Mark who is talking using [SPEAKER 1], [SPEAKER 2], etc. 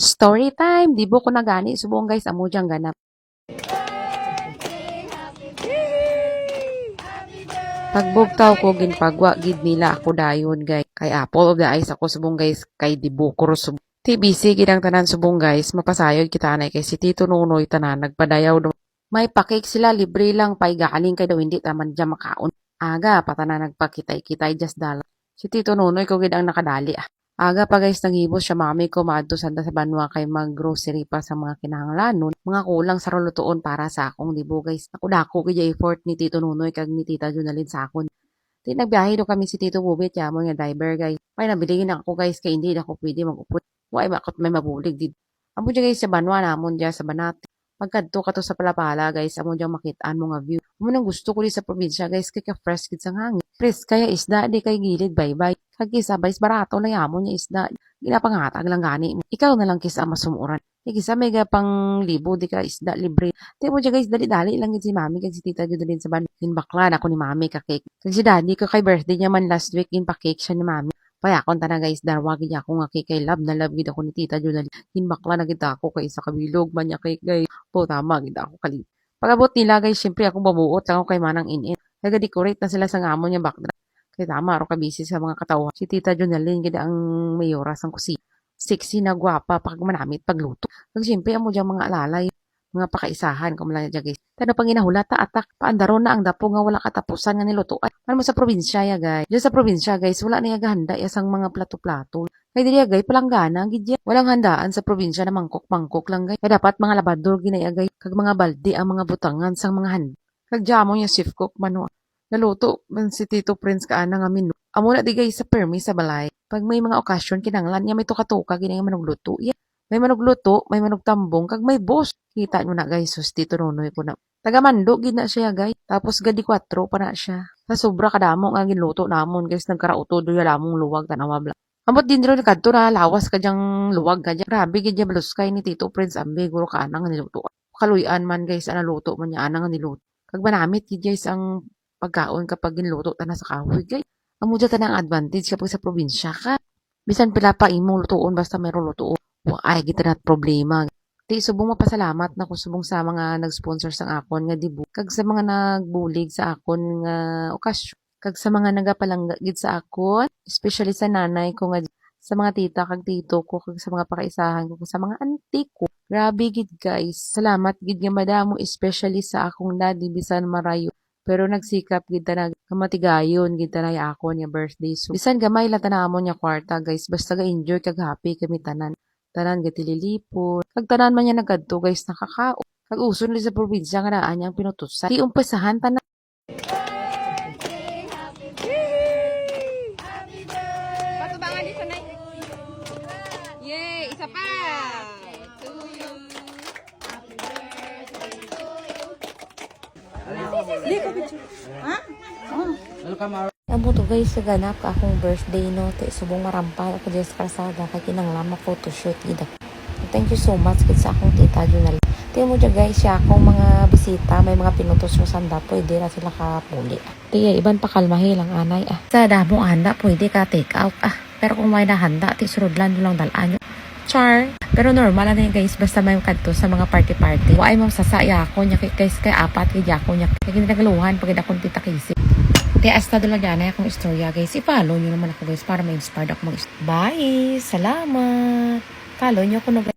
[SPEAKER 1] Story time! Di ko na gani. Subong guys, amo diyang ganap. Pagbugtaw ko, ginpagwa, gid nila ako dayon guys. Kay Apple of the Eyes ako subong guys. Kay Dibukuro subong. TBC, gidang tanan subong guys. Mapasayod kita na kay si Tito Nunoy tanan. Nagpadayaw do. May pakik sila, libre lang. Pay galing kay daw hindi taman dyan makaon. Aga, patana nagpakitay-kitay just dala. Si Tito Nunoy ko gid ang nakadali ah. Aga pa guys nanghibos siya mami ko maadto sanda sa banwa kay mag-grocery pa sa mga kinahanglanon. Mga kulang sa rulutuon para sa akong dibo guys. Ako dako kay effort ni Tito Nunoy kag ni Tita Junalyn sa akon. Di nagbiyahe do kami si Tito Bubit ya mo nga driver guys. May nabili na ako guys kay hindi na ako pwede mag-upot. Why bakit may mabulig did. Amo dyan guys sa banwa namon dyan sa Banati. Pagkadto ka to sa Palapala guys, amo dyan makitaan mo nga view. Amo nang gusto ko di sa probinsya guys kay ka-fresh gid sang hangin. Fresh kaya isda di kay gilid bye-bye. Kag isa bays barato na yamo niya isda. Ginapangatag lang gani. Ikaw na lang kisa masumuran. Kisa mega pang libo di ka isda libre. Di mo dyan guys dali-dali lang yun si mami kag si tita dyan din sa ban. Kinbaklan ako ni mami ka cake. Kag si daddy ko kay birthday niya man last week pa-cake siya ni mami. Payakon ta na guys, darwagi niya ako nga kay love na love gid ako ni Tita Junalyn. Hinbakla na gid ako kay sa kabilog man niya kay guys. Po tama gid ako kali. Pagabot nila guys, syempre ako babuot ako kay manang inin. Nag-decorate na sila sa ngamo niya backdrop. Kay tama ro ka busy sa mga katawhan. Si Tita Junalyn gid ang mayora sang kusina. Sexy na gwapa pag manamit pagluto. Kag syempre amo diyang mga alalay mga pakaisahan kung mala dyan guys. Tano pang ginahulata atak paandaron na ang dapo nga wala katapusan nga niluto. Ay, ano mo sa probinsya ya guys. Diyan sa probinsya guys, wala na gahanda yasang mga plato-plato. Kay dili guys, palanggana gid. Walang handaan sa probinsya na mangkok-mangkok lang guys. Kaya dapat mga labador ginaya guys, kag mga balde ang mga butangan sang mga handa. Kag jamo niya chef cook mano. Naluto man si Tito Prince kaana nga menu. Amo na di guys sa permi sa balay. Pag may mga okasyon kinanglan niya may tuka-tuka ginaya manugluto. Yeah. May manugluto, may manugtambong, kag may boss. Kita nyo na guys, sus Tito Nunoy ko na. Taga-Mando, gid na siya guys. Tapos gadi 4 pa na siya. Sa sobra kadamo nga ginluto namon guys, nagkarauto do ya lamong luwag tanawa bla. Amot din ro kadto na lawas ka dyang luwag ka dyang. Grabe gid ya baluskay ni Tito Prince Ambe, guro ka anang niluto. Kaluyan man guys, ana luto man niya anang niluto. Kag banamit gid guys ang pagkaon kapag ginluto ta na sa kahoy guys. Amo dyan tanang advantage kapag sa probinsya ka. Bisan pila pa imong lutuon basta mayroon lutuon. Ay, kita na problema. Di subong mapasalamat na ko subong sa mga nag-sponsor sa akon nga dibu. Kag sa mga nagbulig sa akon nga okasyon. Kag sa mga nagapalangga gid sa akon, especially sa nanay ko nga sa mga tita kag tito ko kag sa mga pakaisahan ko kag sa mga auntie ko. Grabe gid guys. Salamat gid nga madamo especially sa akong daddy bisan marayo. Pero nagsikap gid ta kamatigayon gid ta na akon nga birthday. So, bisan gamay la tanamon nya kwarta guys. Basta ga-enjoy kag happy kami tanan. Tanan gatililipon. Kag tanan man niya nagkadto guys nakakao. Kag uson sa probinsya nga naan niyang pinutusan. Di umpisahan tanan.
[SPEAKER 2] Patubangan di sanay. Yay, isa pa.
[SPEAKER 3] Amo to guys sa ganap ka akong birthday no te subong marampal ako diyas karsada kay kinanglan photoshoot gid ako. Thank you so much kid sa akong tita Junalyn. Tiyo mo dyan guys siya akong mga bisita may mga pinutos mo sanda pwede na sila kapuli. Tiya iban pa kalmahi lang anay ah. Sa damo handa pwede ka take out ah. Pero kung may nahanda ti surudlan lang dalaan nyo. Char. Pero normal na yun guys basta may kadto sa mga party-party. Wa ay mong sasaya ako nya guys kay apat kay ako nya. Kaya ginagaluhan pag akong tita Casey. Kaya hasta doon lang yan akong istorya guys. I-follow nyo naman ako guys para ma-inspired ako mag-istorya. Bye! Salamat! Follow nyo ako na guys.